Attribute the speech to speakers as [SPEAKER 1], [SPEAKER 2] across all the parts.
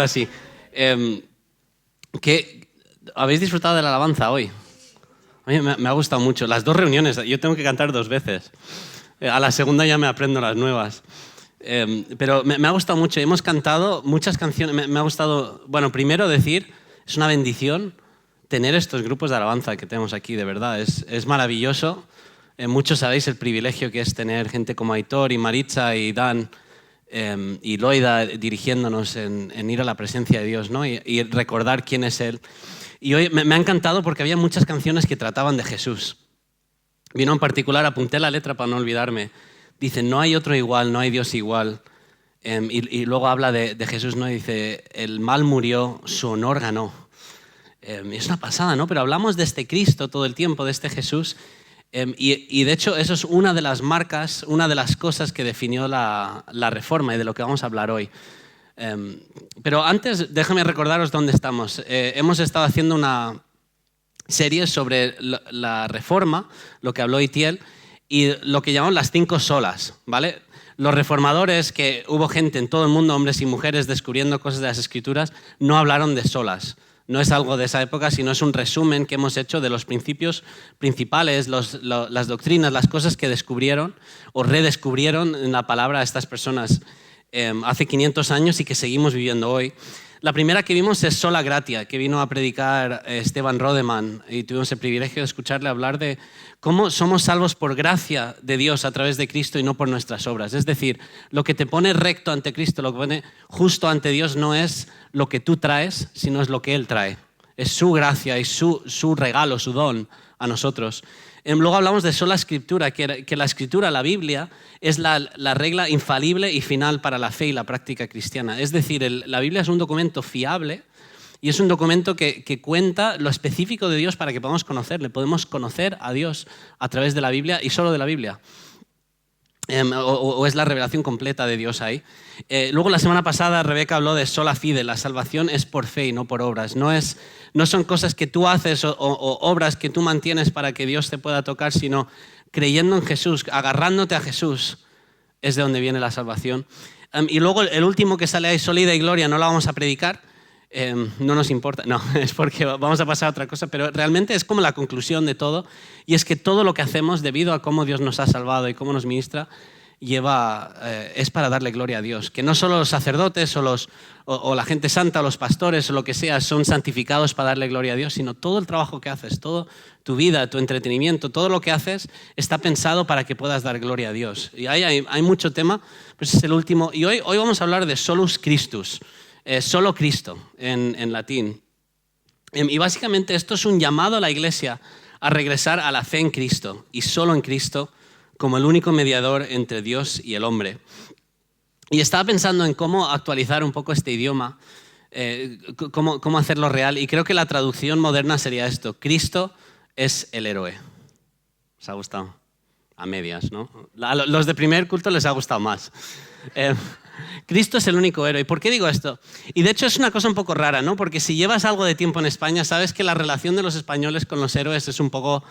[SPEAKER 1] ahora sí. ¿Habéis disfrutado de la alabanza hoy? A mí me ha gustado mucho. Las 2 reuniones, yo tengo que cantar 2 veces. A la segunda ya me aprendo las nuevas. Pero me ha gustado mucho. Hemos cantado muchas canciones. Me ha gustado, bueno, primero decir, es una bendición tener estos grupos de alabanza que tenemos aquí, de verdad. Es maravilloso. Muchos sabéis el privilegio que es tener gente como Aitor y Maritza y Dan y Loida dirigiéndonos en ir a la presencia de Dios, ¿no? y recordar quién es Él. Y hoy me ha encantado porque había muchas canciones que trataban de Jesús. Vino en particular, apunté la letra para no olvidarme. Dice, no hay otro igual, no hay Dios igual. Y luego habla de Jesús, ¿no? Y dice, el mal murió, su honor ganó. Es una pasada, ¿no? Pero hablamos de este Cristo todo el tiempo, de este Jesús. Y de hecho eso es una de las marcas, una de las cosas que definió la Reforma y de lo que vamos a hablar hoy. Pero antes déjame recordaros dónde estamos. Hemos estado haciendo una serie sobre la Reforma, lo que habló Itiel, y lo que llamamos las 5 solas, ¿vale? Los reformadores, que hubo gente en todo el mundo, hombres y mujeres, descubriendo cosas de las Escrituras, no hablaron de solas. No es algo de esa época, sino es un resumen que hemos hecho de los principios principales, las doctrinas, las cosas que descubrieron o redescubrieron en la palabra a estas personas hace 500 años y que seguimos viviendo hoy. La primera que vimos es Sola Gratia, que vino a predicar Esteban Rodeman, y tuvimos el privilegio de escucharle hablar de cómo somos salvos por gracia de Dios a través de Cristo y no por nuestras obras. Es decir, lo que te pone recto ante Cristo, lo que pone justo ante Dios no es lo que tú traes, sino es lo que Él trae. Es su gracia y su regalo, su don a nosotros. Luego hablamos de sola escritura, que la escritura, la Biblia, es la regla infalible y final para la fe y la práctica cristiana. Es decir, la Biblia es un documento fiable y es un documento que cuenta lo específico de Dios para que podamos conocerle. Podemos conocer a Dios a través de la Biblia y solo de la Biblia. O es la revelación completa de Dios ahí. Luego la semana pasada Rebeca habló de sola fide, la salvación es por fe y no por obras. No son cosas que tú haces o obras que tú mantienes para que Dios te pueda tocar, sino creyendo en Jesús, agarrándote a Jesús, es de donde viene la salvación. Y luego el último que sale ahí, Solida y Gloria, no la vamos a predicar, no nos importa, no, es porque vamos a pasar a otra cosa, pero realmente es como la conclusión de todo, y es que todo lo que hacemos debido a cómo Dios nos ha salvado y cómo nos ministra, es para darle gloria a Dios. Que no solo los sacerdotes o la gente santa, o los pastores o lo que sea, son santificados para darle gloria a Dios, sino todo el trabajo que haces, toda tu vida, tu entretenimiento, todo lo que haces está pensado para que puedas dar gloria a Dios. Y hay mucho tema, pero ese es el último. Y hoy vamos a hablar de solus Christus, solo Cristo en latín. Y básicamente esto es un llamado a la iglesia a regresar a la fe en Cristo y solo en Cristo, como el único mediador entre Dios y el hombre. Y estaba pensando en cómo actualizar un poco este idioma, cómo hacerlo real, y creo que la traducción moderna sería esto: Cristo es el héroe. ¿Os ha gustado? A medias, ¿no? A los de primer culto les ha gustado más. Cristo es el único héroe. ¿Y por qué digo esto? Y de hecho es una cosa un poco rara, ¿no? Porque si llevas algo de tiempo en España, sabes que la relación de los españoles con los héroes es un poco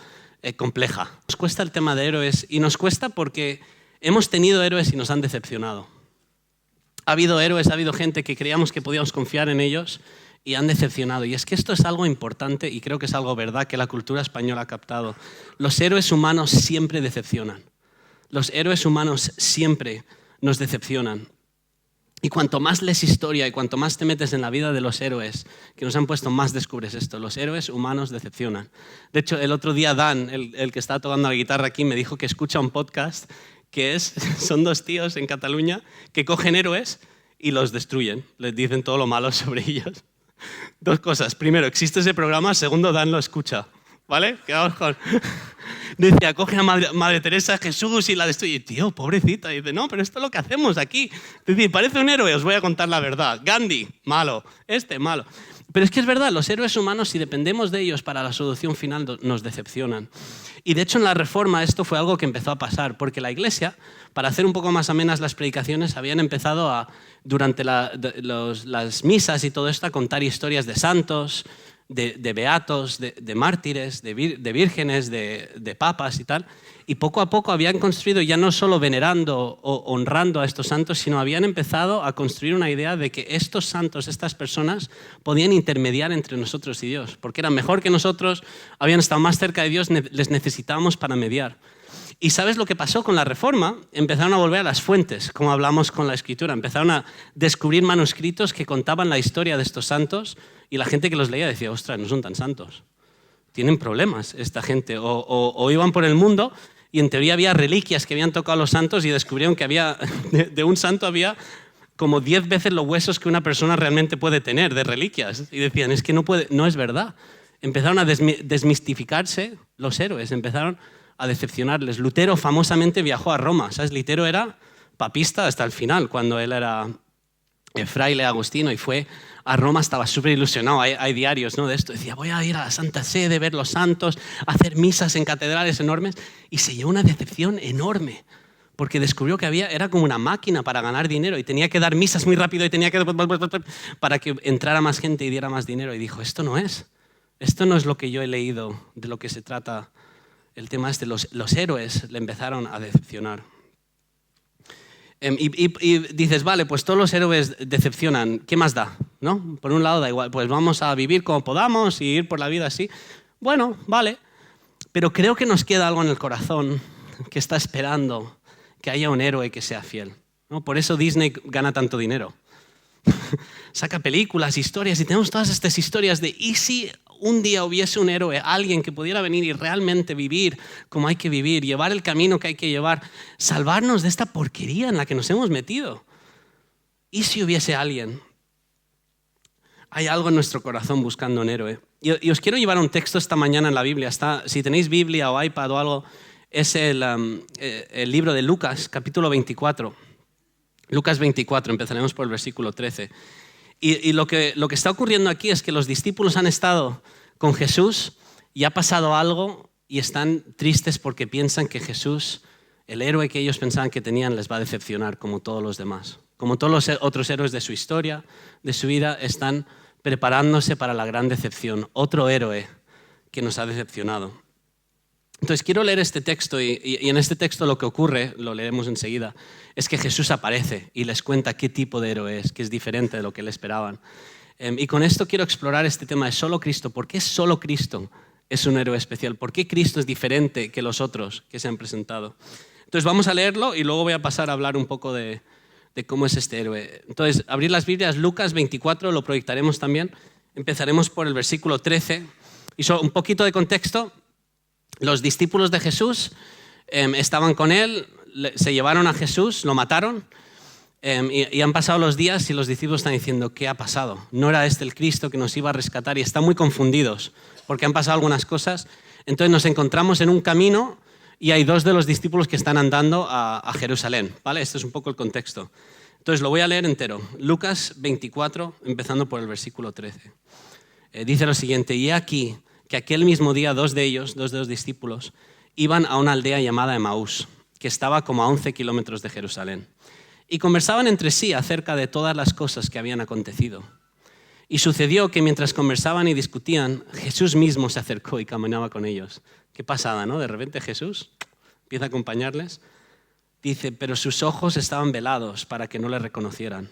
[SPEAKER 1] compleja. Nos cuesta el tema de héroes, y nos cuesta porque hemos tenido héroes y nos han decepcionado. Ha habido héroes, ha habido gente que creíamos que podíamos confiar en ellos y han decepcionado. Y es que esto es algo importante y creo que es algo verdad que la cultura española ha captado. Los héroes humanos siempre decepcionan. Los héroes humanos siempre nos decepcionan. Y cuanto más lees historia y cuanto más te metes en la vida de los héroes que nos han puesto, más descubres esto. Los héroes humanos decepcionan. De hecho, el otro día Dan, el que estaba tocando la guitarra aquí, me dijo que escucha un podcast que son 2 tíos en Cataluña que cogen héroes y los destruyen. Les dicen todo lo malo sobre ellos. 2 cosas. Primero, existe ese programa. Segundo, Dan lo escucha. ¿Vale? Quedamos con... Decía, coge a Madre Teresa, Jesús, y la destruye. Tío, pobrecita. Y dice, no, pero esto es lo que hacemos aquí. Dice, parece un héroe, os voy a contar la verdad. Gandhi, malo. Malo. Pero es que es verdad, los héroes humanos, si dependemos de ellos para la solución final, nos decepcionan. Y de hecho en la Reforma esto fue algo que empezó a pasar, porque la Iglesia, para hacer un poco más amenas las predicaciones, habían empezado durante las misas y todo esto, a contar historias de santos, de beatos, de mártires, de vírgenes, de papas y tal. Y poco a poco habían construido, ya no solo venerando o honrando a estos santos, sino habían empezado a construir una idea de que estos santos, estas personas, podían intermediar entre nosotros y Dios, porque eran mejor que nosotros, habían estado más cerca de Dios, les necesitábamos para mediar. ¿Y sabes lo que pasó con la Reforma? Empezaron a volver a las fuentes, como hablamos con la Escritura. Empezaron a descubrir manuscritos que contaban la historia de estos santos y la gente que los leía decía, ostras, no son tan santos. Tienen problemas esta gente. O iban por el mundo y en teoría había reliquias que habían tocado a los santos y descubrieron que había de un santo había como 10 veces los huesos que una persona realmente puede tener de reliquias. Y decían, es que no es verdad. Empezaron a desmistificarse los héroes, empezaron a decepcionarles. Lutero famosamente viajó a Roma, ¿sabes? Lutero era papista hasta el final, cuando él era fraile agustino y fue a Roma, estaba súper ilusionado. Hay diarios, ¿no?, de esto. Decía, voy a ir a la Santa Sede, ver los santos, hacer misas en catedrales enormes. Y se llevó una decepción enorme, porque descubrió que era como una máquina para ganar dinero y tenía que dar misas muy rápido y tenía que para que entrara más gente y diera más dinero. Y dijo, esto no es lo que yo he leído, de lo que se trata. El tema es de los héroes le empezaron a decepcionar. Y dices, vale, pues todos los héroes decepcionan, ¿qué más da? ¿No? Por un lado da igual, pues vamos a vivir como podamos y ir por la vida así. Bueno, vale, pero creo que nos queda algo en el corazón que está esperando que haya un héroe que sea fiel, ¿no? Por eso Disney gana tanto dinero. Saca películas, historias, y tenemos todas estas historias de ¿y si un día hubiese un héroe, alguien que pudiera venir y realmente vivir como hay que vivir, llevar el camino que hay que llevar, salvarnos de esta porquería en la que nos hemos metido? ¿Y si hubiese alguien? Hay algo en nuestro corazón buscando un héroe. Y os quiero llevar a un texto esta mañana en la Biblia. Si tenéis Biblia o iPad o algo, es el libro de Lucas, capítulo 24. Lucas 24, empezaremos por el versículo 13. Y lo que está ocurriendo aquí es que los discípulos han estado con Jesús y ha pasado algo y están tristes porque piensan que Jesús, el héroe que ellos pensaban que tenían, les va a decepcionar como todos los demás. Como todos los otros héroes de su historia, de su vida, están preparándose para la gran decepción. Otro héroe que nos ha decepcionado. Entonces quiero leer este texto y en este texto lo que ocurre, lo leeremos enseguida, es que Jesús aparece y les cuenta qué tipo de héroe es, que es diferente de lo que le esperaban. Y con esto quiero explorar este tema de solo Cristo. ¿Por qué solo Cristo es un héroe especial? ¿Por qué Cristo es diferente que los otros que se han presentado? Entonces vamos a leerlo y luego voy a pasar a hablar un poco de cómo es este héroe. Entonces, abrir las Biblias, Lucas 24, lo proyectaremos también. Empezaremos por el versículo 13. Y solo un poquito de contexto. Los discípulos de Jesús estaban con él, se llevaron a Jesús, lo mataron y han pasado los días y los discípulos están diciendo, ¿qué ha pasado? ¿No era este el Cristo que nos iba a rescatar? Y están muy confundidos porque han pasado algunas cosas. Entonces nos encontramos en un camino y hay dos de los discípulos que están andando a Jerusalén, ¿vale? Este es un poco el contexto. Entonces lo voy a leer entero. Lucas 24, empezando por el versículo 13. Dice lo siguiente, y he aquí que aquel mismo día dos de los discípulos, iban a una aldea llamada Emaús, que estaba como a 11 kilómetros de Jerusalén, y conversaban entre sí acerca de todas las cosas que habían acontecido. Y sucedió que mientras conversaban y discutían, Jesús mismo se acercó y caminaba con ellos. Qué pasada, ¿no? De repente Jesús empieza a acompañarles. Dice, pero sus ojos estaban velados para que no le reconocieran.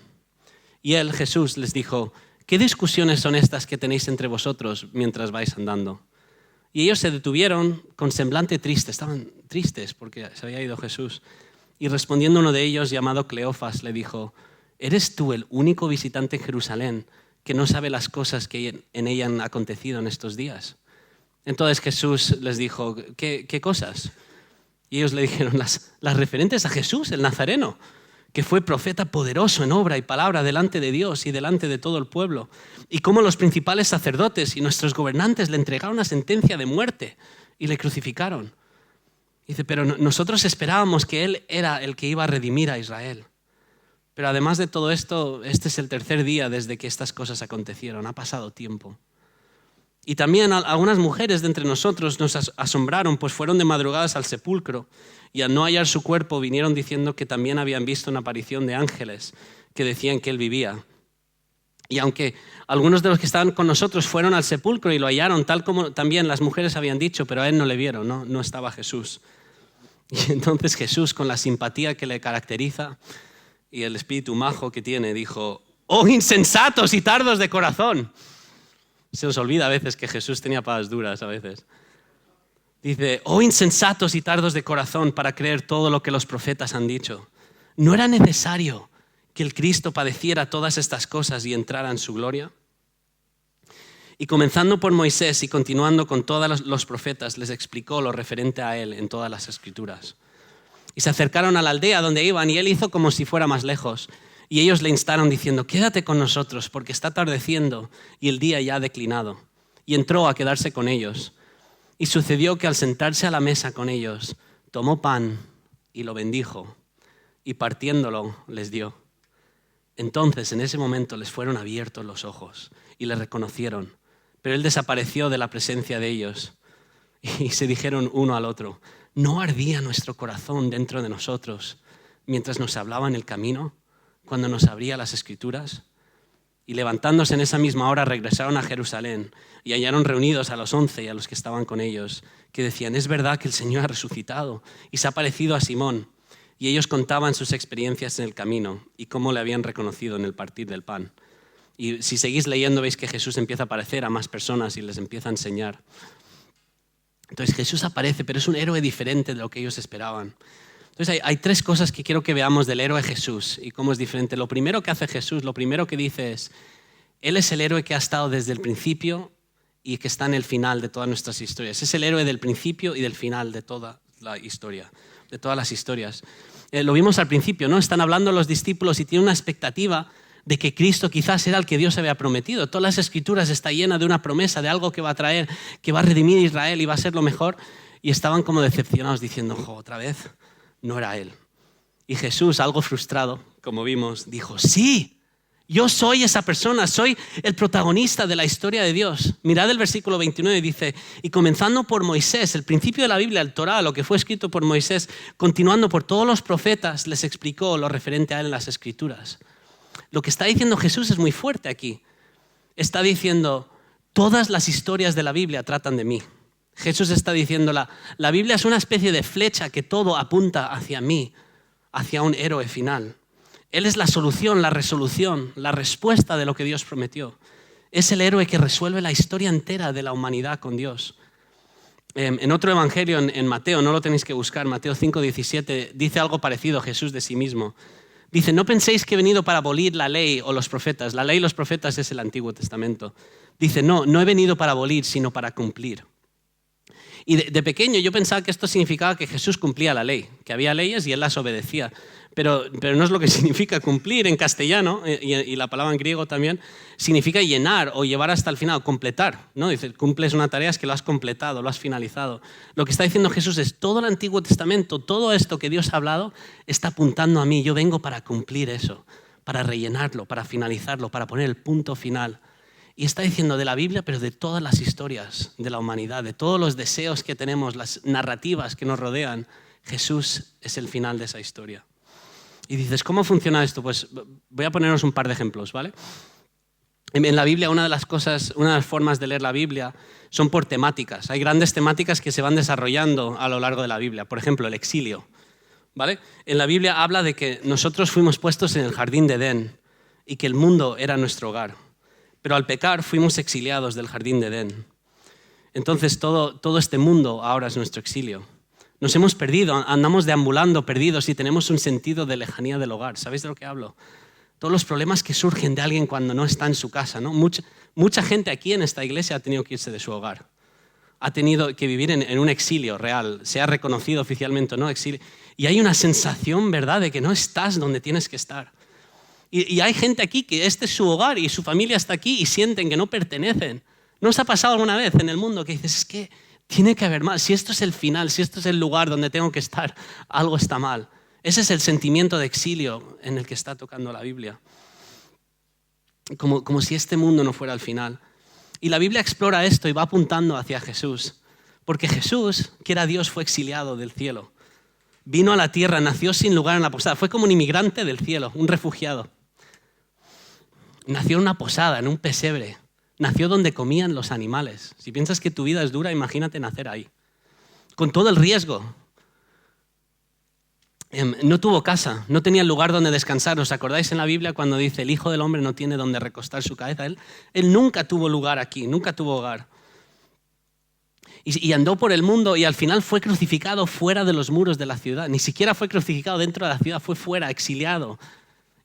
[SPEAKER 1] Y él, Jesús, les dijo, ¿qué discusiones son estas que tenéis entre vosotros mientras vais andando? Y ellos se detuvieron con semblante triste, estaban tristes porque se había ido Jesús. Y respondiendo uno de ellos, llamado Cleofas, le dijo, ¿eres tú el único visitante en Jerusalén que no sabe las cosas que en ella han acontecido en estos días? Entonces Jesús les dijo, ¿qué cosas? Y ellos le dijeron, las referentes a Jesús, el Nazareno, que fue profeta poderoso en obra y palabra delante de Dios y delante de todo el pueblo, y cómo los principales sacerdotes y nuestros gobernantes le entregaron una sentencia de muerte y le crucificaron. Dice, pero nosotros esperábamos que Él era el que iba a redimir a Israel. Pero además de todo esto, este es el tercer día desde que estas cosas acontecieron, ha pasado tiempo. Y también algunas mujeres de entre nosotros nos asombraron, pues fueron de madrugadas al sepulcro y al no hallar su cuerpo vinieron diciendo que también habían visto una aparición de ángeles que decían que él vivía. Y aunque algunos de los que estaban con nosotros fueron al sepulcro y lo hallaron, tal como también las mujeres habían dicho, pero a él no le vieron, no estaba Jesús. Y entonces Jesús, con la simpatía que le caracteriza y el espíritu majo que tiene, dijo: ¡Oh, insensatos y tardos de corazón! Se nos olvida a veces que Jesús tenía patas duras a veces. Dice: ¡Oh, insensatos y tardos de corazón para creer todo lo que los profetas han dicho! ¿No era necesario que el Cristo padeciera todas estas cosas y entrara en su gloria? Y comenzando por Moisés y continuando con todos los profetas, les explicó lo referente a él en todas las Escrituras. Y se acercaron a la aldea donde iban y él hizo como si fuera más lejos. Y ellos le instaron diciendo: quédate con nosotros porque está atardeciendo y el día ya ha declinado. Y entró a quedarse con ellos. Y sucedió que al sentarse a la mesa con ellos, tomó pan y lo bendijo y partiéndolo les dio. Entonces en ese momento les fueron abiertos los ojos y le reconocieron. Pero él desapareció de la presencia de ellos y se dijeron uno al otro: ¿no ardía nuestro corazón dentro de nosotros mientras nos hablaba en el camino, cuando nos abría las Escrituras? Y levantándose en esa misma hora regresaron a Jerusalén y hallaron reunidos a los 11 y a los que estaban con ellos, que decían: es verdad que el Señor ha resucitado y se ha aparecido a Simón. Y ellos contaban sus experiencias en el camino y cómo le habían reconocido en el partir del pan. Y si seguís leyendo veis que Jesús empieza a aparecer a más personas y les empieza a enseñar. Entonces Jesús aparece, pero es un héroe diferente de lo que ellos esperaban. Entonces hay tres cosas que quiero que veamos del héroe Jesús y cómo es diferente. Lo primero que hace Jesús, lo primero que dice es: Él es el héroe que ha estado desde el principio y que está en el final de todas nuestras historias. Es el héroe del principio y del final de toda la historia, de todas las historias. Lo vimos al principio, ¿no? Están hablando los discípulos y tienen una expectativa de que Cristo quizás era el que Dios había prometido. Todas las Escrituras están llenas de una promesa, de algo que va a traer, que va a redimir a Israel y va a ser lo mejor. Y estaban como decepcionados diciendo: otra vez no era Él. Y Jesús, algo frustrado, como vimos, dijo: sí, yo soy esa persona, soy el protagonista de la historia de Dios. Mirad el versículo 29, dice: y comenzando por Moisés, el principio de la Biblia, el Torá, lo que fue escrito por Moisés, continuando por todos los profetas, les explicó lo referente a Él en las Escrituras. Lo que está diciendo Jesús es muy fuerte aquí. Está diciendo: todas las historias de la Biblia tratan de mí. Jesús está diciendo: la Biblia es una especie de flecha que todo apunta hacia mí, hacia un héroe final. Él es la solución, la resolución, la respuesta de lo que Dios prometió. Es el héroe que resuelve la historia entera de la humanidad con Dios. En otro evangelio, en Mateo, no lo tenéis que buscar, Mateo 5:17, dice algo parecido Jesús de sí mismo. Dice: no penséis que he venido para abolir la ley o los profetas. La ley y los profetas es el Antiguo Testamento. Dice: no he venido para abolir, sino para cumplir. Y de pequeño yo pensaba que esto significaba que Jesús cumplía la ley, que había leyes y Él las obedecía. Pero no es lo que significa cumplir en castellano, y la palabra en griego también, significa llenar o llevar hasta el final, completar, ¿no? Dice: cumples una tarea, es que lo has completado, lo has finalizado. Lo que está diciendo Jesús es: todo el Antiguo Testamento, todo esto que Dios ha hablado, está apuntando a mí. Yo vengo para cumplir eso, para rellenarlo, para finalizarlo, para poner el punto final. Y está diciendo de la Biblia, pero de todas las historias de la humanidad, de todos los deseos que tenemos, las narrativas que nos rodean, Jesús es el final de esa historia. Y dices: ¿cómo funciona esto? Pues voy a poneros un par de ejemplos, ¿vale? En la Biblia, una de las formas de leer la Biblia son por temáticas. Hay grandes temáticas que se van desarrollando a lo largo de la Biblia. Por ejemplo, el exilio, ¿vale? En la Biblia habla de que nosotros fuimos puestos en el jardín de Edén y que el mundo era nuestro hogar. Pero al pecar fuimos exiliados del jardín de Edén. Entonces todo este mundo ahora es nuestro exilio. Nos hemos perdido, andamos deambulando perdidos y tenemos un sentido de lejanía del hogar. ¿Sabéis de lo que hablo? Todos los problemas que surgen de alguien cuando no está en su casa, ¿no? Mucha gente aquí en esta iglesia ha tenido que irse de su hogar. Ha tenido que vivir en un exilio real, sea reconocido oficialmente o no, exilio. Y hay una sensación, ¿verdad?, de que no estás donde tienes que estar. Y hay gente aquí que este es su hogar y su familia está aquí y sienten que no pertenecen. ¿No os ha pasado alguna vez en el mundo que dices: es que tiene que haber más? Si esto es el final, si esto es el lugar donde tengo que estar, algo está mal. Ese es el sentimiento de exilio en el que está tocando la Biblia. Como si este mundo no fuera el final. Y la Biblia explora esto y va apuntando hacia Jesús. Porque Jesús, que era Dios, fue exiliado del cielo. Vino a la tierra, nació sin lugar en la posada. Fue como un inmigrante del cielo, un refugiado. Nació en una posada, en un pesebre. Nació donde comían los animales. Si piensas que tu vida es dura, imagínate nacer ahí. Con todo el riesgo. No tuvo casa, no tenía lugar donde descansar. ¿Os acordáis en la Biblia cuando dice el Hijo del Hombre no tiene donde recostar su cabeza? Él nunca tuvo lugar aquí, nunca tuvo hogar. Y andó por el mundo y al final fue crucificado fuera de los muros de la ciudad. Ni siquiera fue crucificado dentro de la ciudad, fue fuera, exiliado,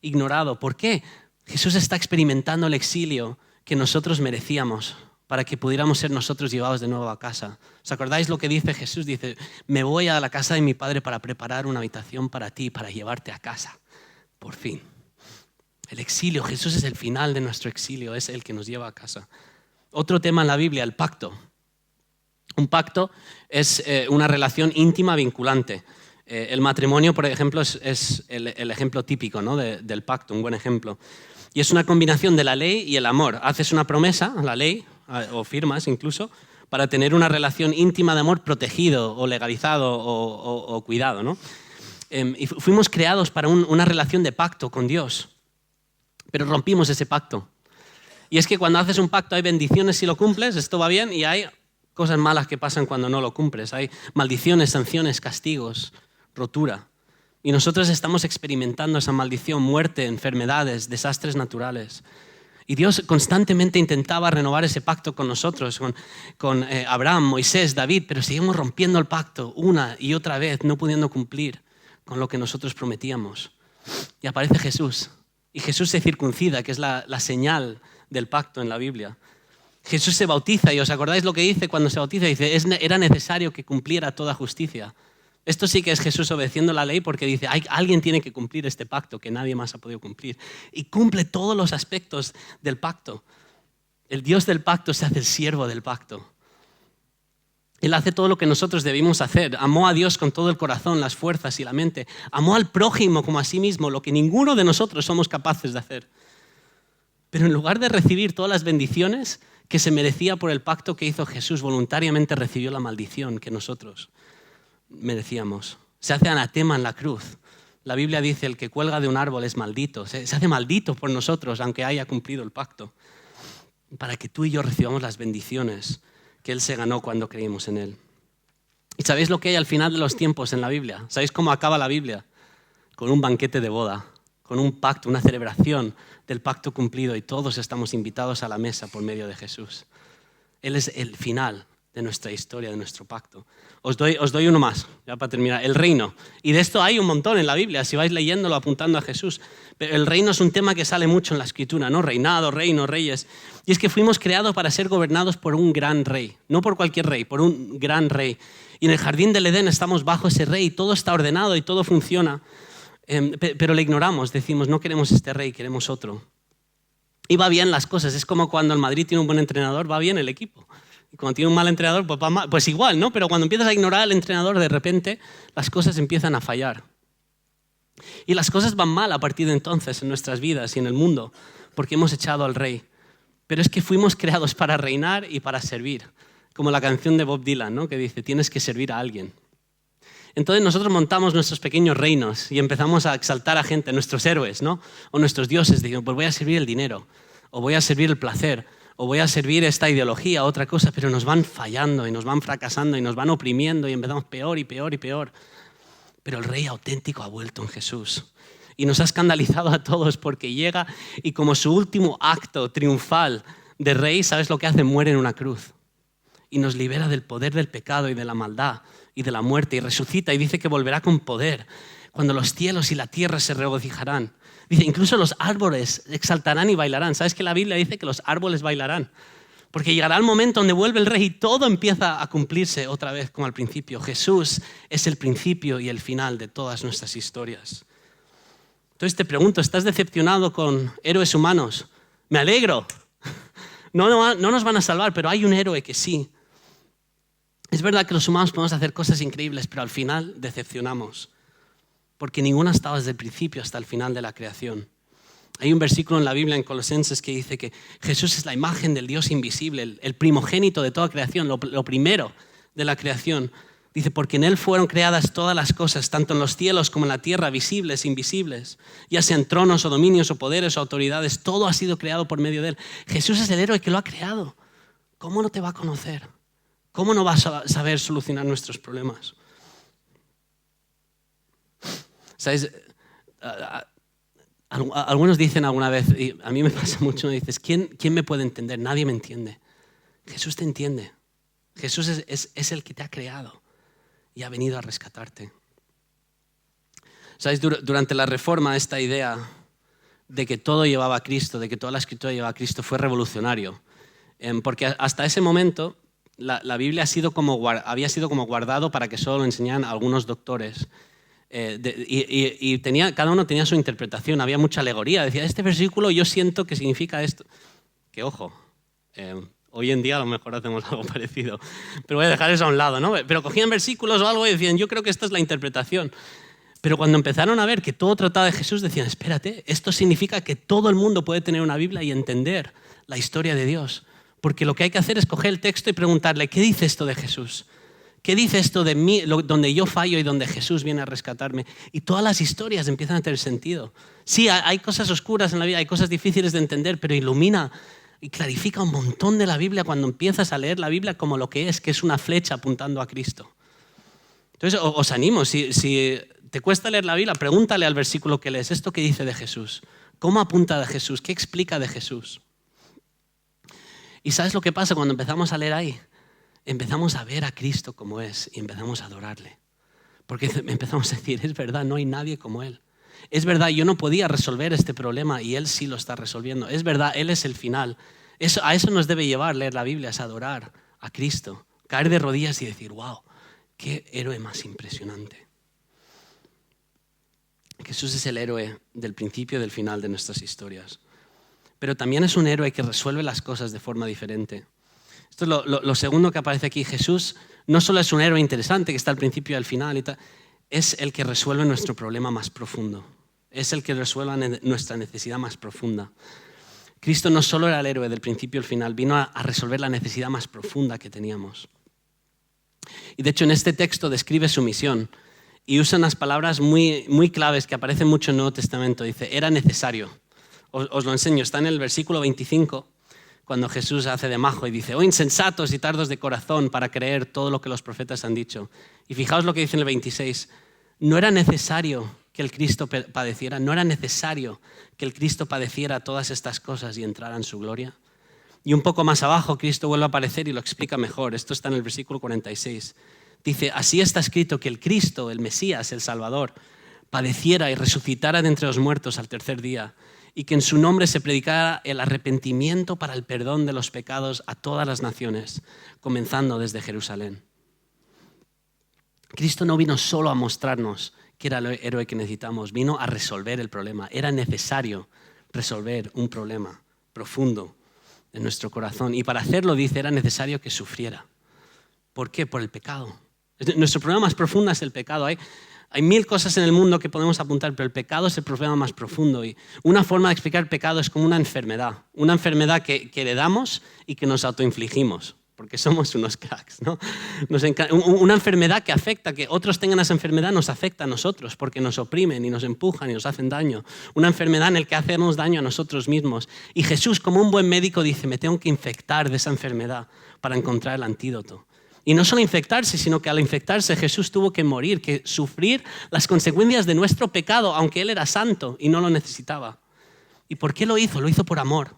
[SPEAKER 1] ignorado. ¿Por qué? Jesús está experimentando el exilio que nosotros merecíamos para que pudiéramos ser nosotros llevados de nuevo a casa. ¿Os acordáis lo que dice Jesús? Dice, me voy a la casa de mi Padre para preparar una habitación para ti, para llevarte a casa. Por fin. El exilio, Jesús es el final de nuestro exilio, es el que nos lleva a casa. Otro tema en la Biblia, el pacto. Un pacto es una relación íntima vinculante. El matrimonio, por ejemplo, es el ejemplo típico, ¿no? del pacto, un buen ejemplo. Y es una combinación de la ley y el amor. Haces una promesa, la ley, o firmas incluso, para tener una relación íntima de amor protegido o legalizado o cuidado, ¿no? Y fuimos creados para una relación de pacto con Dios, pero rompimos ese pacto. Y es que cuando haces un pacto hay bendiciones si lo cumples, esto va bien, y hay cosas malas que pasan cuando no lo cumples. Hay maldiciones, sanciones, castigos, rotura. Y nosotros estamos experimentando esa maldición, muerte, enfermedades, desastres naturales. Y Dios constantemente intentaba renovar ese pacto con nosotros, con Abraham, Moisés, David, pero seguimos rompiendo el pacto una y otra vez, no pudiendo cumplir con lo que nosotros prometíamos. Y aparece Jesús. Y Jesús se circuncida, que es la señal del pacto en la Biblia. Jesús se bautiza, y os acordáis lo que dice cuando se bautiza, dice, era necesario que cumpliera toda justicia. Esto sí que es Jesús obedeciendo la ley porque dice, alguien tiene que cumplir este pacto que nadie más ha podido cumplir. Y cumple todos los aspectos del pacto. El Dios del pacto se hace el siervo del pacto. Él hace todo lo que nosotros debimos hacer. Amó a Dios con todo el corazón, las fuerzas y la mente. Amó al prójimo como a sí mismo, lo que ninguno de nosotros somos capaces de hacer. Pero en lugar de recibir todas las bendiciones que se merecía por el pacto que hizo Jesús, voluntariamente recibió la maldición que nosotros merecíamos. Se hace anatema en la cruz. La Biblia dice, el que cuelga de un árbol es maldito. Se hace maldito por nosotros, aunque haya cumplido el pacto, para que tú y yo recibamos las bendiciones que Él se ganó cuando creímos en Él. ¿Y sabéis lo que hay al final de los tiempos en la Biblia? ¿Sabéis cómo acaba la Biblia? Con un banquete de boda, con un pacto, una celebración del pacto cumplido, y todos estamos invitados a la mesa por medio de Jesús. Él es el final de nuestra historia, de nuestro pacto. Os doy uno más, ya para terminar. El reino. Y de esto hay un montón en la Biblia, si vais leyéndolo, apuntando a Jesús. Pero el reino es un tema que sale mucho en la Escritura, ¿no? Reinado, reino, reyes. Y es que fuimos creados para ser gobernados por un gran rey. No por cualquier rey, por un gran rey. Y en el jardín del Edén estamos bajo ese rey. Todo está ordenado y todo funciona. Pero le ignoramos. Decimos, no queremos este rey, queremos otro. Y va bien las cosas. Es como cuando el Madrid tiene un buen entrenador, va bien el equipo. Y cuando tiene un mal entrenador, pues va mal. Pues igual, ¿no? Pero cuando empiezas a ignorar al entrenador, de repente las cosas empiezan a fallar. Y las cosas van mal a partir de entonces en nuestras vidas y en el mundo, porque hemos echado al rey. Pero es que fuimos creados para reinar y para servir. Como la canción de Bob Dylan, ¿no? Que dice, tienes que servir a alguien. Entonces nosotros montamos nuestros pequeños reinos y empezamos a exaltar a gente, nuestros héroes, ¿no? O nuestros dioses. Decimos, pues voy a servir el dinero, o voy a servir el placer, o voy a servir esta ideología, otra cosa, pero nos van fallando y nos van fracasando y nos van oprimiendo y empezamos peor y peor y peor. Pero el rey auténtico ha vuelto en Jesús y nos ha escandalizado a todos porque llega y como su último acto triunfal de rey, ¿sabes lo que hace? Muere en una cruz y nos libera del poder del pecado y de la maldad y de la muerte y resucita y dice que volverá con poder cuando los cielos y la tierra se regocijarán. Dice, incluso los árboles exaltarán y bailarán. ¿Sabes que la Biblia dice que los árboles bailarán? Porque llegará el momento donde vuelve el rey y todo empieza a cumplirse otra vez como al principio. Jesús es el principio y el final de todas nuestras historias. Entonces te pregunto, ¿estás decepcionado con héroes humanos? Me alegro. No nos van a salvar, pero hay un héroe que sí. Es verdad que los humanos podemos hacer cosas increíbles, pero al final decepcionamos. Porque ninguno ha estado desde el principio hasta el final de la creación. Hay un versículo en la Biblia, en Colosenses, que dice que Jesús es la imagen del Dios invisible, el primogénito de toda creación, lo primero de la creación. Dice, porque en Él fueron creadas todas las cosas, tanto en los cielos como en la tierra, visibles e invisibles, ya sean tronos o dominios o poderes o autoridades, todo ha sido creado por medio de Él. Jesús es el héroe que lo ha creado. ¿Cómo no te va a conocer? ¿Cómo no vas a saber solucionar nuestros problemas? ¿Sabes? Algunos dicen alguna vez, y a mí me pasa mucho, dices, ¿quién me puede entender? Nadie me entiende. Jesús te entiende. Jesús es el que te ha creado y ha venido a rescatarte. ¿Sabes? Durante la Reforma, esta idea de que todo llevaba a Cristo, de que toda la Escritura llevaba a Cristo, fue revolucionario. Porque hasta ese momento la Biblia había sido como guardado para que solo lo enseñaran algunos doctores. Y cada uno tenía su interpretación, había mucha alegoría. Decía, este versículo yo siento que significa esto. Que ojo, hoy en día a lo mejor hacemos algo parecido, pero voy a dejar eso a un lado, ¿no? Pero cogían versículos o algo y decían, yo creo que esta es la interpretación. Pero cuando empezaron a ver que todo trataba de Jesús, decían, espérate, esto significa que todo el mundo puede tener una Biblia y entender la historia de Dios. Porque lo que hay que hacer es coger el texto y preguntarle, ¿qué dice esto de Jesús? ¿Qué dice esto de mí, donde yo fallo y donde Jesús viene a rescatarme? Y todas las historias empiezan a tener sentido. Sí, hay cosas oscuras en la vida, hay cosas difíciles de entender, pero ilumina y clarifica un montón de la Biblia cuando empiezas a leer la Biblia como lo que es una flecha apuntando a Cristo. Entonces, os animo, si te cuesta leer la Biblia, pregúntale al versículo que lees, ¿esto qué dice de Jesús? ¿Cómo apunta de Jesús? ¿Qué explica de Jesús? ¿Y sabes lo que pasa cuando empezamos a leer ahí? Empezamos a ver a Cristo como es y empezamos a adorarle. Porque empezamos a decir, es verdad, no hay nadie como Él. Es verdad, yo no podía resolver este problema y Él sí lo está resolviendo. Es verdad, Él es el final. A eso nos debe llevar leer la Biblia, es adorar a Cristo. Caer de rodillas y decir, wow, qué héroe más impresionante. Jesús es el héroe del principio y del final de nuestras historias. Pero también es un héroe que resuelve las cosas de forma diferente. Esto es lo segundo que aparece aquí. Jesús no solo es un héroe interesante que está al principio y al final, es el que resuelve nuestro problema más profundo. Es el que resuelve nuestra necesidad más profunda. Cristo no solo era el héroe del principio y al final, vino a resolver la necesidad más profunda que teníamos. Y de hecho en este texto describe su misión y usa unas palabras muy, muy claves que aparecen mucho en el Nuevo Testamento. Dice, era necesario. Os lo enseño, está en el versículo 25, cuando Jesús hace de majo y dice, oh insensatos y tardos de corazón para creer todo lo que los profetas han dicho. Y fijaos lo que dice en el 26, no era necesario que el Cristo padeciera, no era necesario que el Cristo padeciera todas estas cosas y entrara en su gloria. Y un poco más abajo Cristo vuelve a aparecer y lo explica mejor. Esto está en el versículo 46. Dice, así está escrito que el Cristo, el Mesías, el Salvador, padeciera y resucitara de entre los muertos al tercer día, y que en su nombre se predicara el arrepentimiento para el perdón de los pecados a todas las naciones, comenzando desde Jerusalén. Cristo no vino solo a mostrarnos que era el héroe que necesitamos, vino a resolver el problema. Era necesario resolver un problema profundo en nuestro corazón. Y para hacerlo, dice, era necesario que sufriera. ¿Por qué? Por el pecado. Nuestro problema más profundo es el pecado. Hay mil cosas en el mundo que podemos apuntar, pero el pecado es el problema más profundo. Y una forma de explicar el pecado es como una enfermedad que heredamos y que nos autoinfligimos, porque somos unos cracks, ¿no? Una enfermedad que afecta, que otros tengan esa enfermedad nos afecta a nosotros, porque nos oprimen y nos empujan y nos hacen daño. Una enfermedad en la que hacemos daño a nosotros mismos. Y Jesús, como un buen médico, dice, me tengo que infectar de esa enfermedad para encontrar el antídoto. Y no solo infectarse, sino que al infectarse Jesús tuvo que morir, que sufrir las consecuencias de nuestro pecado, aunque Él era santo y no lo necesitaba. ¿Y por qué lo hizo? Lo hizo por amor.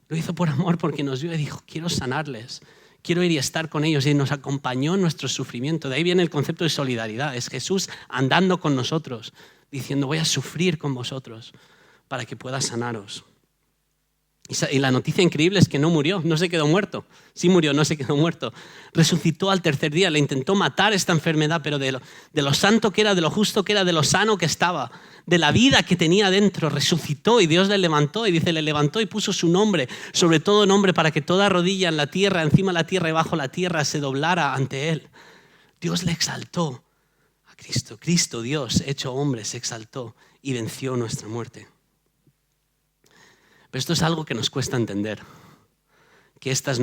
[SPEAKER 1] Lo hizo por amor porque nos vio y dijo, quiero sanarles, quiero ir y estar con ellos. Y nos acompañó en nuestro sufrimiento. De ahí viene el concepto de solidaridad. Es Jesús andando con nosotros, diciendo, voy a sufrir con vosotros para que pueda sanaros. Y la noticia increíble es que no murió, no se quedó muerto. Sí murió, no se quedó muerto. Resucitó al tercer día, le intentó matar esta enfermedad, pero de lo santo que era, de lo justo que era, de lo sano que estaba, de la vida que tenía dentro, resucitó y Dios le levantó. Y dice, le levantó y puso su nombre, sobre todo nombre, para que toda rodilla en la tierra, encima de la tierra y bajo la tierra se doblara ante Él. Dios le exaltó a Cristo. Cristo, Dios, hecho hombre, se exaltó y venció nuestra muerte. Pero esto es algo que nos cuesta entender. que este es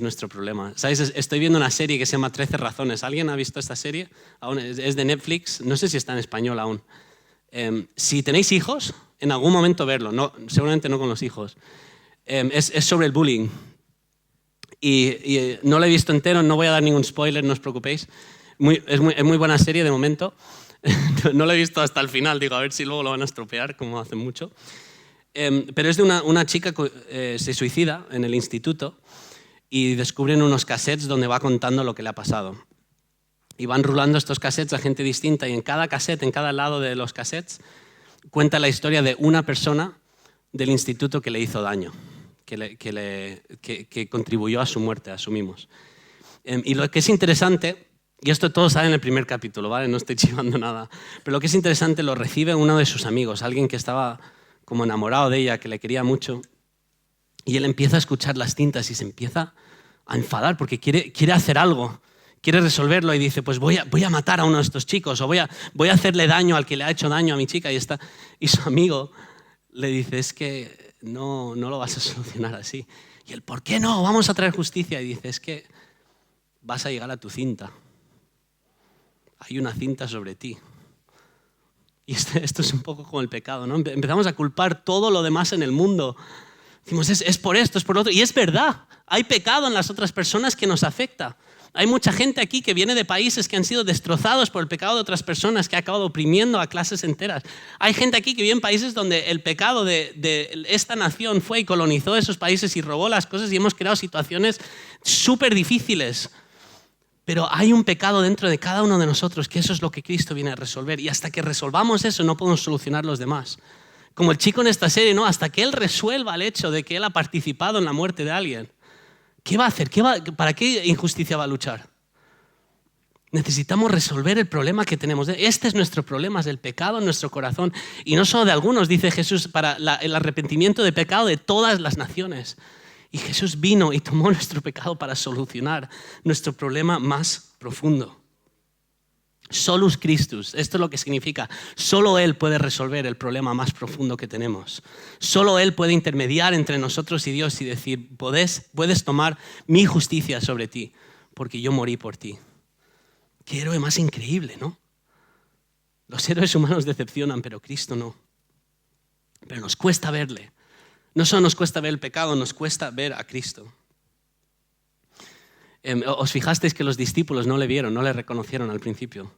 [SPEAKER 1] nuestro problema. ¿Sabéis? Estoy viendo una serie que se llama 13 razones. ¿Alguien ha visto esta serie? Aún es de Netflix. No sé si está en español aún. Si tenéis hijos, en algún momento verlo. No, seguramente no con los hijos. Es sobre el bullying. Y no lo he visto entero, no voy a dar ningún spoiler, no os preocupéis. Es muy buena serie de momento. No lo he visto hasta el final, digo, a ver si luego lo van a estropear, como hacen mucho. Pero es de una chica que se suicida en el instituto y descubren unos cassettes donde va contando lo que le ha pasado. Y van rulando estos cassettes a gente distinta y en cada cassette, en cada lado de los cassettes, cuenta la historia de una persona del instituto que le hizo daño, que contribuyó a su muerte, asumimos. Y lo que es interesante, y esto todo sale en el primer capítulo, ¿vale? No estoy chivando nada, pero lo que es interesante lo recibe uno de sus amigos, alguien que estaba como enamorado de ella, que le quería mucho, y él empieza a escuchar las cintas y se empieza a enfadar porque quiere hacer algo, quiere resolverlo y dice, pues voy a matar a uno de estos chicos o voy a hacerle daño al que le ha hecho daño a mi chica. Y su amigo le dice, es que no lo vas a solucionar así. Y él, ¿por qué no? Vamos a traer justicia. Y dice, es que vas a llegar a tu cinta. Hay una cinta sobre ti. Y esto es un poco como el pecado, ¿no? Empezamos a culpar todo lo demás en el mundo. Decimos, es por esto, es por lo otro. Y es verdad, hay pecado en las otras personas que nos afecta. Hay mucha gente aquí que viene de países que han sido destrozados por el pecado de otras personas, que ha acabado oprimiendo a clases enteras. Hay gente aquí que vive en países donde el pecado de esta nación fue y colonizó esos países y robó las cosas y hemos creado situaciones súper difíciles. Pero hay un pecado dentro de cada uno de nosotros, que eso es lo que Cristo viene a resolver. Y hasta que resolvamos eso, no podemos solucionar los demás. Como el chico en esta serie, ¿no? Hasta que él resuelva el hecho de que él ha participado en la muerte de alguien. ¿Qué va a hacer? ¿Para qué injusticia va a luchar? Necesitamos resolver el problema que tenemos. Este es nuestro problema, es el pecado en nuestro corazón. Y no solo de algunos, dice Jesús, para el arrepentimiento de pecado de todas las naciones. Y Jesús vino y tomó nuestro pecado para solucionar nuestro problema más profundo. Solus Christus, esto es lo que significa. Solo Él puede resolver el problema más profundo que tenemos. Solo Él puede intermediar entre nosotros y Dios y decir, puedes tomar mi justicia sobre ti, porque yo morí por ti. Qué héroe más increíble, ¿no? Los héroes humanos decepcionan, pero Cristo no. Pero nos cuesta verle. No solo nos cuesta ver el pecado, nos cuesta ver a Cristo. Os fijasteis que los discípulos no le vieron, no le reconocieron al principio.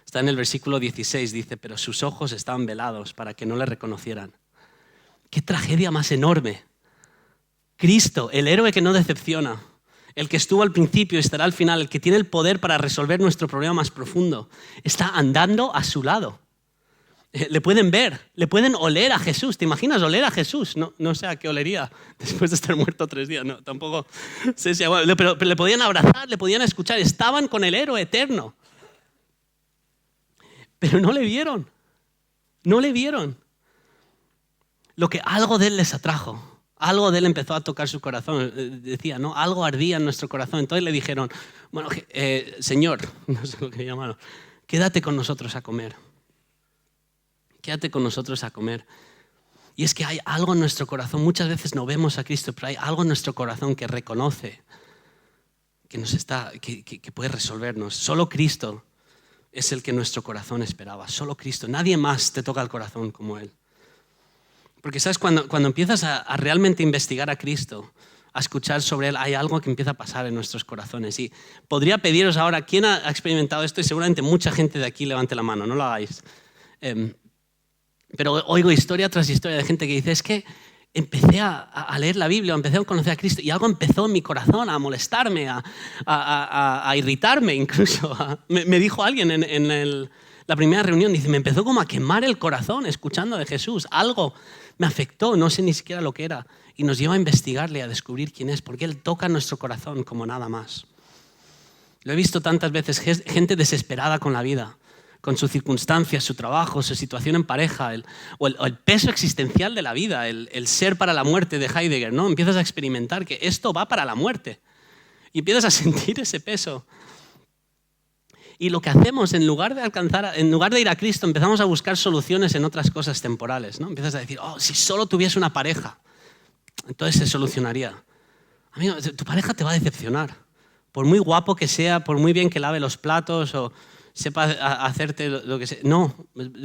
[SPEAKER 1] Está en el versículo 16, dice, pero sus ojos estaban velados para que no le reconocieran. ¡Qué tragedia más enorme! Cristo, el héroe que no decepciona, el que estuvo al principio y estará al final, el que tiene el poder para resolver nuestro problema más profundo, está andando a su lado. Le pueden ver, le pueden oler a Jesús. ¿Te imaginas oler a Jesús? No sé a qué olería después de estar muerto 3 días. No, tampoco sé si... Pero le podían abrazar, le podían escuchar. Estaban con el héroe eterno. Pero no le vieron. No le vieron. Algo de él les atrajo. Algo de él empezó a tocar su corazón. Decía, ¿no? Algo ardía en nuestro corazón. Entonces le dijeron, bueno, Señor, no sé lo que llamaron, quédate con nosotros a comer. Quédate con nosotros a comer. Y es que hay algo en nuestro corazón, muchas veces no vemos a Cristo, pero hay algo en nuestro corazón que reconoce que puede resolvernos. Solo Cristo es el que nuestro corazón esperaba, solo Cristo. Nadie más te toca el corazón como Él. Porque sabes, cuando empiezas a realmente investigar a Cristo, a escuchar sobre Él, hay algo que empieza a pasar en nuestros corazones. Y podría pediros ahora, ¿quién ha experimentado esto? Y seguramente mucha gente de aquí levante la mano, no lo hagáis. Pero oigo historia tras historia de gente que dice, es que empecé a leer la Biblia, empecé a conocer a Cristo y algo empezó en mi corazón a molestarme, a irritarme incluso. Me dijo alguien en la primera reunión, dice, me empezó como a quemar el corazón escuchando de Jesús. Algo me afectó, no sé ni siquiera lo que era. Y nos lleva a investigarle, a descubrir quién es, porque Él toca nuestro corazón como nada más. Lo he visto tantas veces, gente desesperada con la vida, con sus circunstancias, su trabajo, su situación en pareja, o el peso existencial de la vida, el ser para la muerte de Heidegger, ¿no? Empiezas a experimentar que esto va para la muerte y empiezas a sentir ese peso. Y lo que hacemos, en lugar de ir a Cristo, empezamos a buscar soluciones en otras cosas temporales, ¿no? Empiezas a decir, si solo tuviese una pareja, entonces se solucionaría. Amigo, tu pareja te va a decepcionar. Por muy guapo que sea, por muy bien que lave los platos o sepa hacerte lo que sea. No,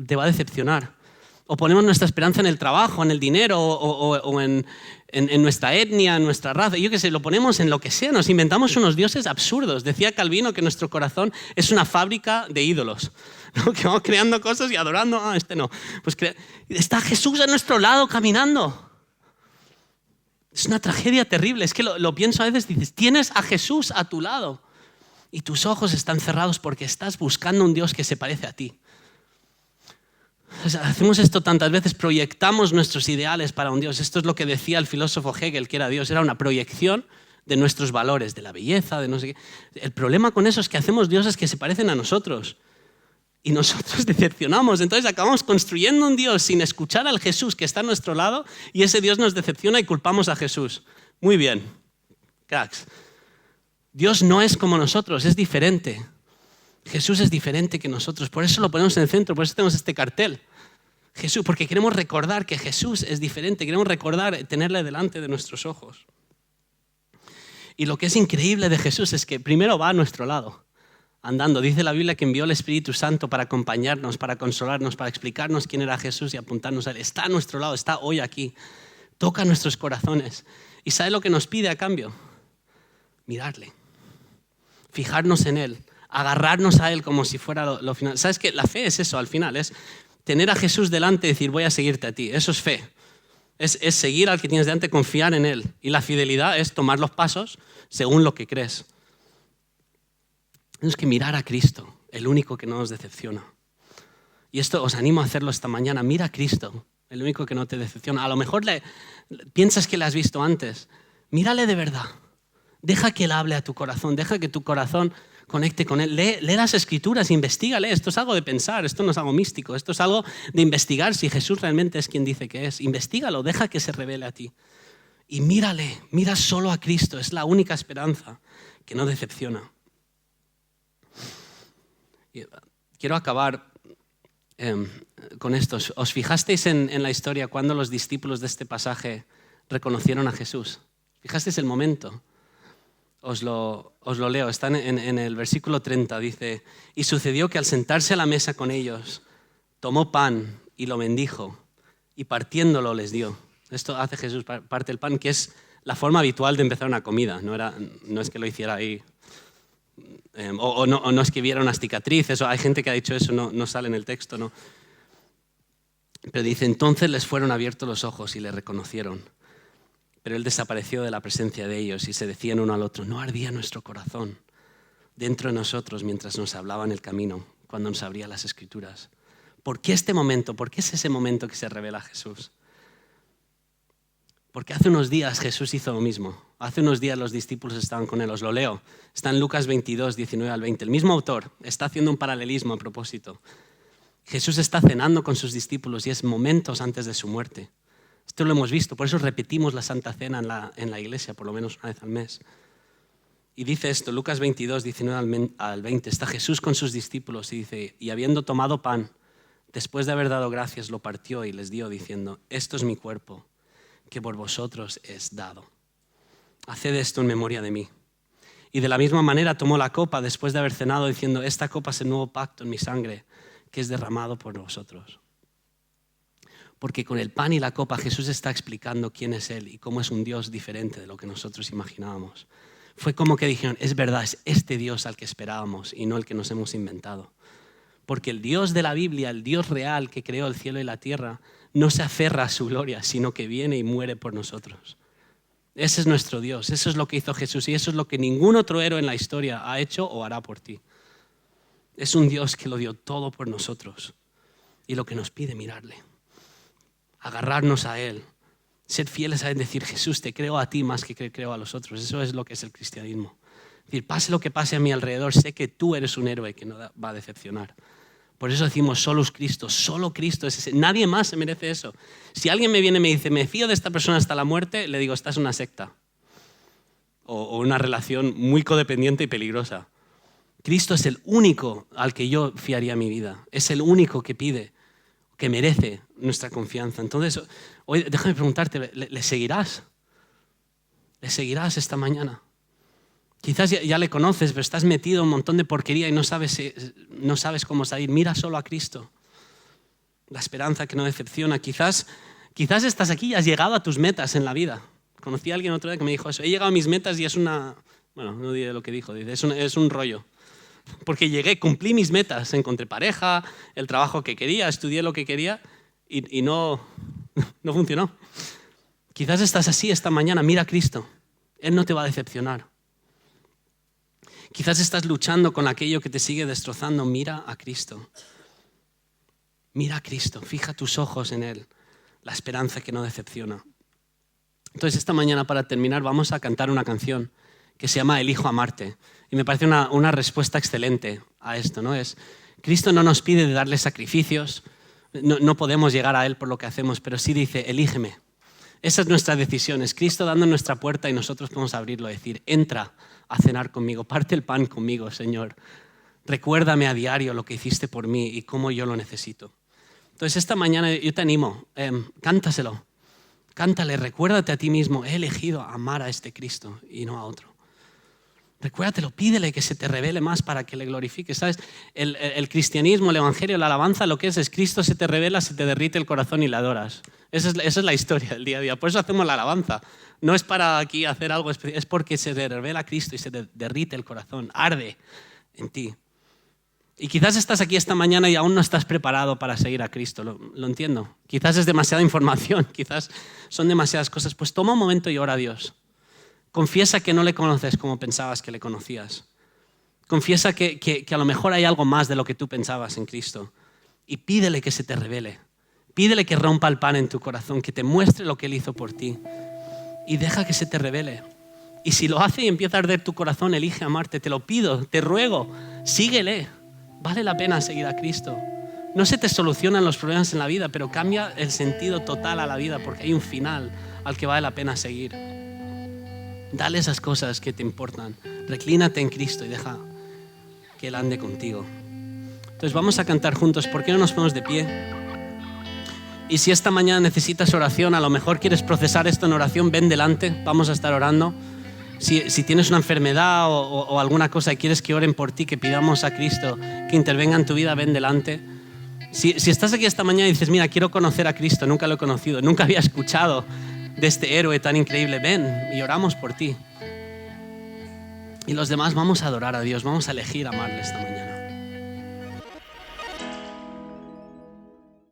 [SPEAKER 1] te va a decepcionar. O ponemos nuestra esperanza en el trabajo, en el dinero o en nuestra etnia, en nuestra raza. Yo qué sé, lo ponemos en lo que sea. Nos inventamos unos dioses absurdos. Decía Calvino que nuestro corazón es una fábrica de ídolos, ¿no? Que vamos creando cosas y adorando. Este no. Pues está Jesús a nuestro lado caminando. Es una tragedia terrible. Es que lo pienso a veces, dices, tienes a Jesús a tu lado y tus ojos están cerrados porque estás buscando un Dios que se parece a ti. O sea, hacemos esto tantas veces, proyectamos nuestros ideales para un Dios. Esto es lo que decía el filósofo Hegel, que era Dios. Era una proyección de nuestros valores, de la belleza, de no sé qué. El problema con eso es que hacemos dioses que se parecen a nosotros y nosotros decepcionamos. Entonces acabamos construyendo un Dios sin escuchar al Jesús que está a nuestro lado y ese Dios nos decepciona y culpamos a Jesús. Muy bien, cracks. Dios no es como nosotros, es diferente. Jesús es diferente que nosotros, por eso lo ponemos en el centro, por eso tenemos este cartel. Jesús, porque queremos recordar que Jesús es diferente, queremos recordar, tenerle delante de nuestros ojos. Y lo que es increíble de Jesús es que primero va a nuestro lado, andando. Dice la Biblia que envió el Espíritu Santo para acompañarnos, para consolarnos, para explicarnos quién era Jesús y apuntarnos a Él. Está a nuestro lado, está hoy aquí, toca nuestros corazones. ¿Y sabe lo que nos pide a cambio? Mirarle, fijarnos en Él, agarrarnos a Él como si fuera lo final. ¿Sabes qué? La fe es eso al final, es tener a Jesús delante y decir voy a seguirte a ti. Eso es fe. Es seguir al que tienes delante, confiar en Él. Y la fidelidad es tomar los pasos según lo que crees. Tenemos que mirar a Cristo, el único que no nos decepciona. Y esto os animo a hacerlo esta mañana. Mira a Cristo, el único que no te decepciona. A lo mejor piensas que le has visto antes. Mírale de verdad. Deja que Él hable a tu corazón. Deja que tu corazón conecte con Él. Lee las Escrituras, investígale. Esto es algo de pensar, esto no es algo místico. Esto es algo de investigar si Jesús realmente es quien dice que es. Investígalo, deja que se revele a ti. Y mírale, mira solo a Cristo. Es la única esperanza que no decepciona. Quiero acabar con esto. ¿Os fijasteis en la historia cuando los discípulos de este pasaje reconocieron a Jesús? ¿Fijasteis el momento? Os lo leo, está en el versículo 30, dice, y sucedió que al sentarse a la mesa con ellos, tomó pan y lo bendijo, y partiéndolo les dio. Esto hace Jesús, parte el pan, que es la forma habitual de empezar una comida, no es que lo hiciera ahí, o no es que viera unas cicatrices, hay gente que ha dicho eso, no sale en el texto, no. Pero dice, entonces les fueron abiertos los ojos y le reconocieron. Pero Él desapareció de la presencia de ellos y se decían uno al otro, ¿no ardía nuestro corazón dentro de nosotros mientras nos hablaba en el camino, cuando nos abría las Escrituras? ¿Por qué este momento? ¿Por qué es ese momento que se revela Jesús? Porque hace unos días Jesús hizo lo mismo. Hace unos días los discípulos estaban con Él. Os lo leo. Está en Lucas 22, 19 al 20. El mismo autor está haciendo un paralelismo a propósito. Jesús está cenando con sus discípulos y es momentos antes de su muerte. Esto lo hemos visto, por eso repetimos la Santa Cena en la iglesia, por lo menos una vez al mes. Y dice esto, Lucas 22, 19 al 20, está Jesús con sus discípulos y dice, y habiendo tomado pan, después de haber dado gracias, lo partió y les dio diciendo, esto es mi cuerpo, que por vosotros es dado. Haced esto en memoria de mí. Y de la misma manera tomó la copa después de haber cenado diciendo, esta copa es el nuevo pacto en mi sangre, que es derramado por vosotros. Porque con el pan y la copa Jesús está explicando quién es Él y cómo es un Dios diferente de lo que nosotros imaginábamos. Fue como que dijeron, es verdad, es este Dios al que esperábamos y no el que nos hemos inventado. Porque el Dios de la Biblia, el Dios real que creó el cielo y la tierra, no se aferra a su gloria, sino que viene y muere por nosotros. Ese es nuestro Dios, eso es lo que hizo Jesús y eso es lo que ningún otro héroe en la historia ha hecho o hará por ti. Es un Dios que lo dio todo por nosotros y lo que nos pide mirarle. Agarrarnos a Él, ser fieles a Él, decir Jesús, te creo a ti más que creo a los otros. Eso es lo que es el cristianismo. Es decir, pase lo que pase a mi alrededor, sé que tú eres un héroe que no va a decepcionar. Por eso decimos solo Cristo es ese. Nadie más se merece eso. Si alguien me viene y me dice, me fío de esta persona hasta la muerte, le digo, esta es una secta. O una relación muy codependiente y peligrosa. Cristo es el único al que yo fiaría mi vida. Es el único que pide, que merece nuestra confianza. Entonces, hoy déjame preguntarte, ¿le seguirás? Le seguirás esta mañana. Quizás ya le conoces, pero estás metido en un montón de porquería y no sabes cómo salir. Mira solo a Cristo. La esperanza que no decepciona. Quizás estás aquí y has llegado a tus metas en la vida. Conocí a alguien otro día que me dijo eso. He llegado a mis metas y es una... Bueno, no diré lo que dijo. Dice, es un rollo. Porque llegué, cumplí mis metas. Encontré pareja, el trabajo que quería, estudié lo que quería y no funcionó. Quizás estás así esta mañana. Mira a Cristo. Él no te va a decepcionar. Quizás estás luchando con aquello que te sigue destrozando. Mira a Cristo. Mira a Cristo. Fija tus ojos en Él. La esperanza que no decepciona. Entonces, esta mañana, para terminar, vamos a cantar una canción que se llama Elijo amarte. Y me parece una respuesta excelente a esto, ¿no? Cristo no nos pide de darle sacrificios. No podemos llegar a Él por lo que hacemos, pero sí dice, elígeme. Esa es nuestra decisión. Es Cristo dando nuestra puerta y nosotros podemos abrirlo y decir, entra a cenar conmigo, parte el pan conmigo, Señor. Recuérdame a diario lo que hiciste por mí y cómo yo lo necesito. Entonces, esta mañana yo te animo, cántaselo. Cántale, recuérdate a ti mismo, he elegido amar a este Cristo y no a otro. Recuérdatelo, pídele que se te revele más para que le glorifiques. ¿Sabes? El cristianismo, el evangelio, la alabanza, lo que es Cristo se te revela, se te derrite el corazón y le adoras. Esa es la historia del día a día. Por eso hacemos la alabanza. No es para aquí hacer algo especial, es porque se te revela Cristo y se te derrite el corazón, arde en ti. Y quizás estás aquí esta mañana y aún no estás preparado para seguir a Cristo, lo entiendo. Quizás es demasiada información, quizás son demasiadas cosas. Pues toma un momento y ora a Dios. Confiesa que no le conoces como pensabas que le conocías. Confiesa que a lo mejor hay algo más de lo que tú pensabas en Cristo. Y pídele que se te revele. Pídele que rompa el pan en tu corazón, que te muestre lo que Él hizo por ti. Y deja que se te revele. Y si lo hace y empieza a arder tu corazón, elige amarte. Te lo pido, te ruego, síguele. Vale la pena seguir a Cristo. No se te solucionan los problemas en la vida, pero cambia el sentido total a la vida porque hay un final al que vale la pena seguir. Dale esas cosas que te importan. Reclínate en Cristo y deja que Él ande contigo. Entonces vamos a cantar juntos. ¿Por qué no nos ponemos de pie? Y si esta mañana necesitas oración, a lo mejor quieres procesar esto en oración, ven delante. Vamos a estar orando. Si tienes una enfermedad o alguna cosa y quieres que oren por ti, que pidamos a Cristo que intervenga en tu vida, ven delante. Si estás aquí esta mañana y dices, mira, quiero conocer a Cristo, nunca lo he conocido, nunca había escuchado de este héroe tan increíble, ven y oramos por ti. Y los demás vamos a adorar a Dios, vamos a elegir amarle esta mañana.